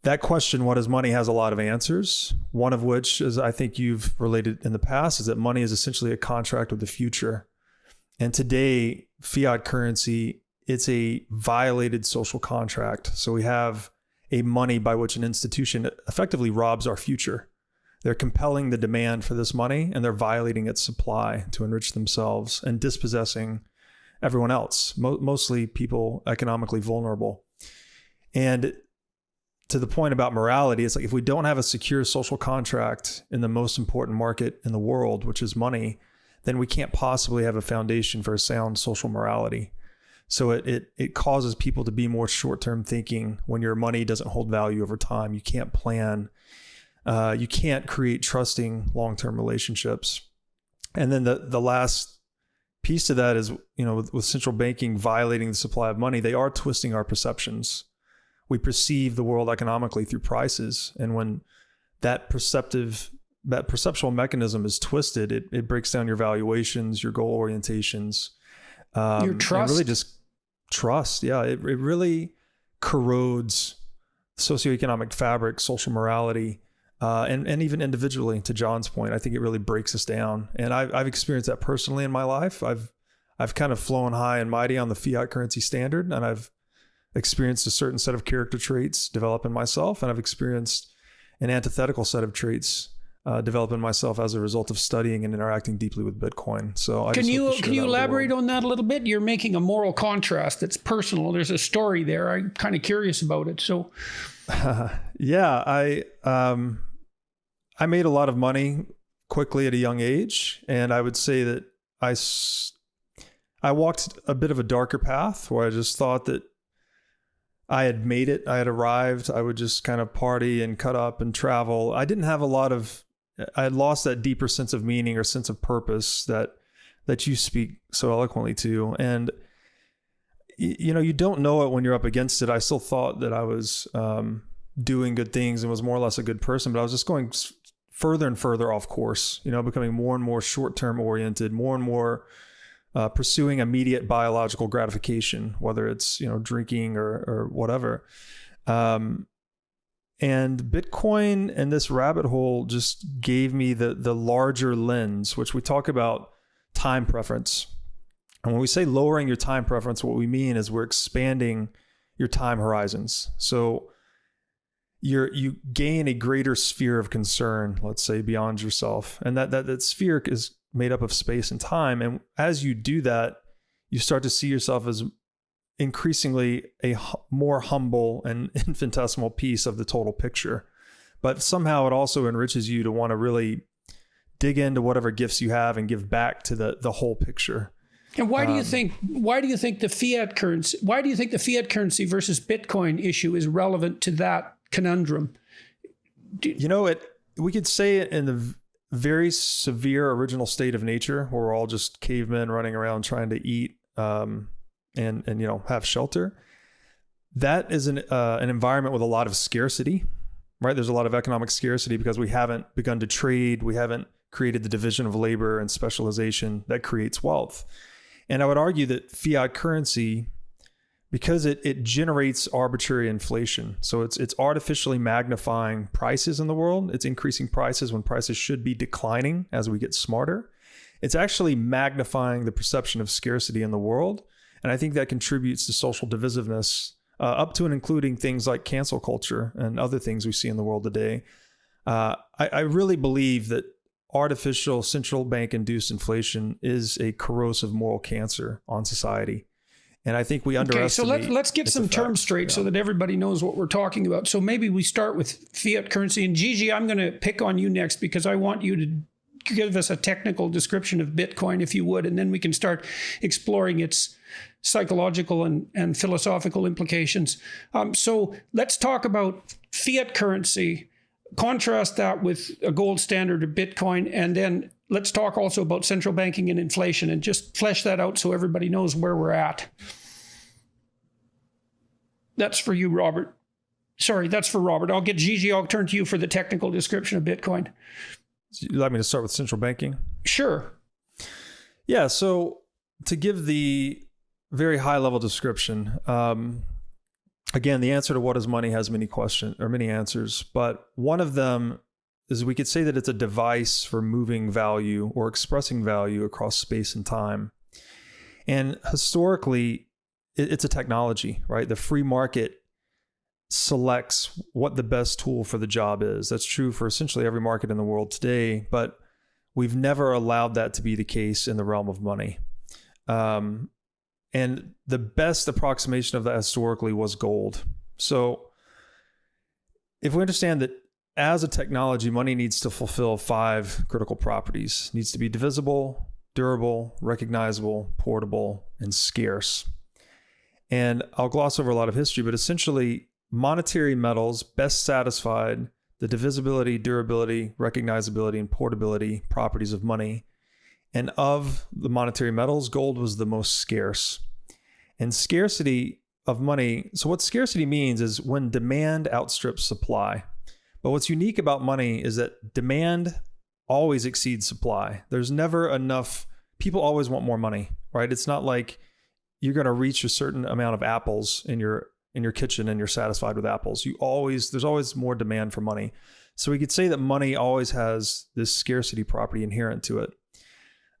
That question, what is money, has a lot of answers. One of which, as I think you've related in the past, is that money is essentially a contract with the future. And today, fiat currency, it's a violated social contract. So we have a money by which an institution effectively robs our future. They're compelling the demand for this money, and they're violating its supply to enrich themselves and dispossessing everyone else, mostly people economically vulnerable. And to the point about morality, it's like if we don't have a secure social contract in the most important market in the world, which is money, then we can't possibly have a foundation for a sound social morality. So it causes people to be more short-term thinking when your money doesn't hold value over time. You can't plan. You can't create trusting long-term relationships. And then the last piece to that is, with central banking violating the supply of money, they are twisting our perceptions. We perceive the world economically through prices. And when that perceptual mechanism is twisted, it breaks down your valuations, your goal orientations, your trust. And really just trust. Yeah, it really corrodes socioeconomic fabric, social morality, and even individually. To John's point, I think it really breaks us down. And I've experienced that personally in my life. I've kind of flown high and mighty on the fiat currency standard, and I've experienced a certain set of character traits develop in myself, and I've experienced an antithetical set of traits develop in myself as a result of studying and interacting deeply with Bitcoin. So can you elaborate on that a little bit? You're making a moral contrast that's personal. There's a story there. I'm kind of curious about it. So yeah, I made a lot of money quickly at a young age, and I would say that I walked a bit of a darker path where I just thought that I had made it. I had arrived. I would just kind of party and cut up and travel. I didn't have I had lost that deeper sense of meaning or sense of purpose that you speak so eloquently to. And, you don't know it when you're up against it. I still thought that I was doing good things and was more or less a good person, but I was just going further and further off course, becoming more and more short-term oriented, more and more pursuing immediate biological gratification, whether it's, drinking or whatever. And Bitcoin and this rabbit hole just gave me the larger lens, which we talk about time preference. And when we say lowering your time preference, what we mean is we're expanding your time horizons. So you gain a greater sphere of concern, let's say, beyond yourself. And that sphere is made up of space and time. And as you do that, you start to see yourself as increasingly a more humble and infinitesimal piece of the total picture. But somehow it also enriches you to want to really dig into whatever gifts you have and give back to the whole picture. And why do you think the fiat currency versus Bitcoin issue is relevant to that conundrum? We could say it in the very severe original state of nature, where we're all just cavemen running around trying to eat and have shelter. That is an environment with a lot of scarcity, right? There's a lot of economic scarcity because we haven't begun to trade. We haven't created the division of labor and specialization that creates wealth. And I would argue that fiat currency, because it generates arbitrary inflation. So it's artificially magnifying prices in the world. It's increasing prices when prices should be declining as we get smarter. It's actually magnifying the perception of scarcity in the world. And I think that contributes to social divisiveness, up to and including things like cancel culture and other things we see in the world today. I really believe that artificial central bank induced inflation is a corrosive moral cancer on society. And I think we underestimate. Okay, so let's get some terms straight so that everybody knows what we're talking about. So maybe we start with fiat currency. And Gigi, I'm going to pick on you next because I want you to give us a technical description of Bitcoin, if you would, and then we can start exploring its psychological and philosophical implications. So let's talk about fiat currency. Contrast that with a gold standard of Bitcoin, and then let's talk also about central banking and inflation, and just flesh that out so everybody knows where we're at. That's for you, Robert. Sorry, that's for Robert. I'll get Gigi. I'll turn to you for the technical description of Bitcoin. You'd like me to start with central banking? Sure. Yeah, so to give the very high level description, again, the answer to what is money has many questions or many answers, but one of them is we could say that it's a device for moving value or expressing value across space and time. And historically, it's a technology, right? The free market selects what the best tool for the job is. That's true for essentially every market in the world today, but we've never allowed that to be the case in the realm of money. And the best approximation of that historically was gold. So if we understand that as a technology, money needs to fulfill 5 critical properties. It needs to be divisible, durable, recognizable, portable, and scarce. And I'll gloss over a lot of history, but essentially monetary metals best satisfied the divisibility, durability, recognizability, and portability properties of money. And of the monetary metals, gold was the most scarce. And scarcity of money, so what scarcity means is when demand outstrips supply. But what's unique about money is that demand always exceeds supply. There's never enough, people always want more money, right? It's not like you're going to reach a certain amount of apples in your kitchen and you're satisfied with apples. There's always more demand for money. So we could say that money always has this scarcity property inherent to it.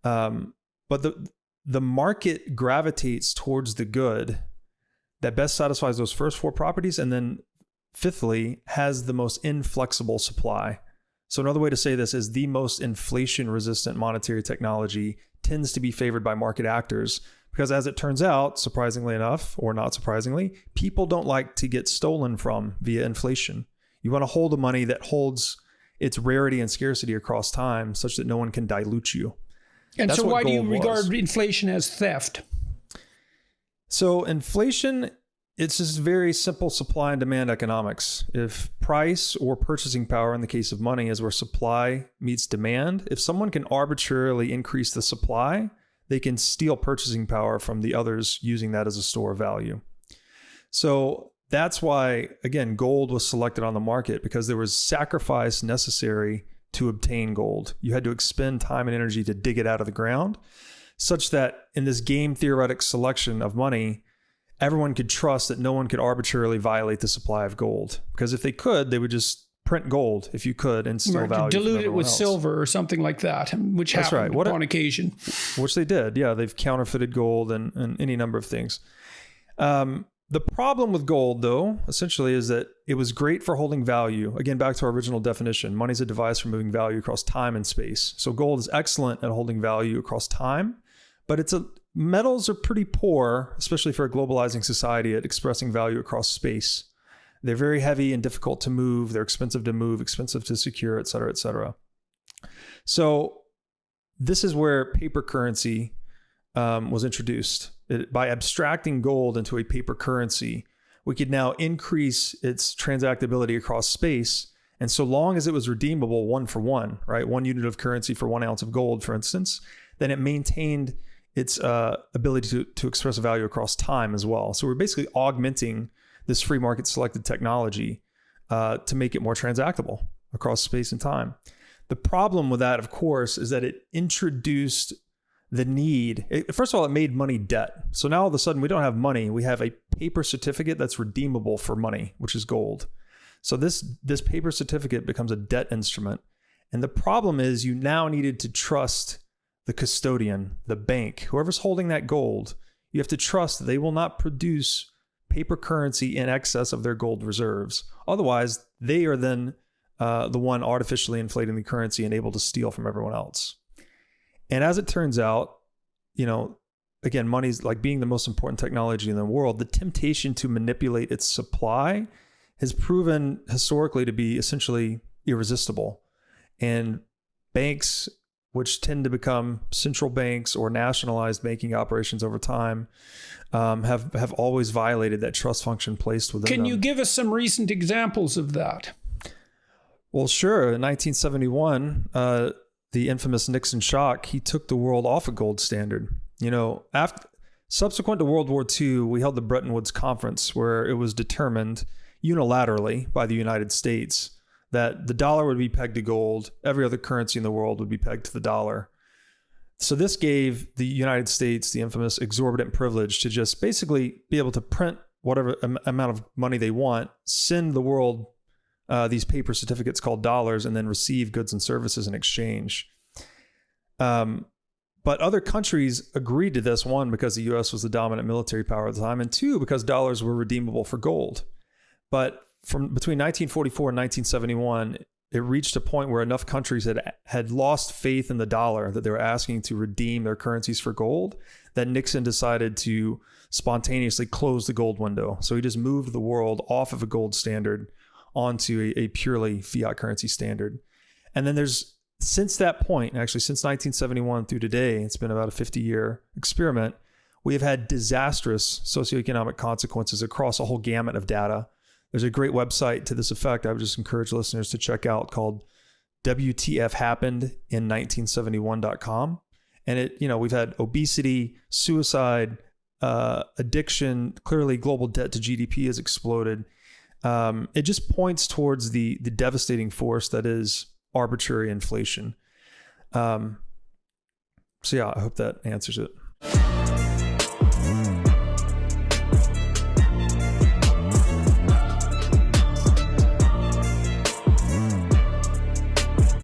But the market gravitates towards the good that best satisfies those first 4 properties, and then fifthly, has the most inflexible supply. So another way to say this is the most inflation-resistant monetary technology tends to be favored by market actors because, as it turns out, surprisingly enough, or not surprisingly, people don't like to get stolen from via inflation. You want to hold the money that holds its rarity and scarcity across time such that no one can dilute you. And That's so why do you regard was. inflation as theft? So inflation, it's just very simple supply and demand economics. If price or purchasing power in the case of money is where supply meets demand, if someone can arbitrarily increase the supply, they can steal purchasing power from the others using that as a store of value. So that's why, again, gold was selected on the market because there was sacrifice necessary to obtain gold. You had to expend time and energy to dig it out of the ground, such that in this game theoretic selection of money, everyone could trust that no one could arbitrarily violate the supply of gold. Because if they could, they would just print gold if you could and steal value. Dilute it with else. Silver or something like that, which That's happened right. on occasion. Which they did. Yeah, they've counterfeited gold and any number of things. The problem with gold, though, essentially is that it was great for holding value. Again, back to our original definition, money is a device for moving value across time and space. So gold is excellent at holding value across time, but metals are pretty poor, especially for a globalizing society, at expressing value across space. They're very heavy and difficult to move. They're expensive to move, expensive to secure, et cetera, et cetera. So this is where paper currency was introduced. By abstracting gold into a paper currency, we could now increase its transactability across space. And so long as it was redeemable 1 for 1, right? 1 unit of currency for 1 ounce of gold, for instance, then it maintained its ability to express value across time as well. So we're basically augmenting this free market selected technology to make it more transactable across space and time. The problem with that, of course, is that it introduced the need. First of all, it made money debt. So now all of a sudden we don't have money. We have a paper certificate that's redeemable for money, which is gold. So this paper certificate becomes a debt instrument. And the problem is you now needed to trust the custodian, the bank, whoever's holding that gold. You have to trust that they will not produce paper currency in excess of their gold reserves. Otherwise, they are then the one artificially inflating the currency and able to steal from everyone else. And as it turns out, again, money's like being the most important technology in the world. The temptation to manipulate its supply has proven historically to be essentially irresistible. And banks, which tend to become central banks or nationalized banking operations over time, have always violated that trust function placed within them. Can you give us some recent examples of that? Well, sure. In 1971, the infamous Nixon shock, he took the world off a gold standard. Subsequent to World War II, we held the Bretton Woods Conference, where it was determined unilaterally by the United States that the dollar would be pegged to gold. Every other currency in the world would be pegged to the dollar. So this gave the United States the infamous exorbitant privilege to just basically be able to print whatever amount of money they want, send the world these paper certificates called dollars, and then receive goods and services in exchange. But other countries agreed to this, one, because the US was the dominant military power at the time, and two, because dollars were redeemable for gold. But from between 1944 and 1971, it reached a point where enough countries had lost faith in the dollar that they were asking to redeem their currencies for gold, that Nixon decided to spontaneously close the gold window. So he just moved the world off of a gold standard onto a purely fiat currency standard. And then since that point, actually since 1971 through today, it's been about a 50-year experiment, we have had disastrous socioeconomic consequences across a whole gamut of data. There's a great website to this effect I would just encourage listeners to check out called WTFhappenedin1971.com. And we've had obesity, suicide, addiction, clearly global debt to GDP has exploded. It just points towards the devastating force that is arbitrary inflation. So yeah, I hope that answers it.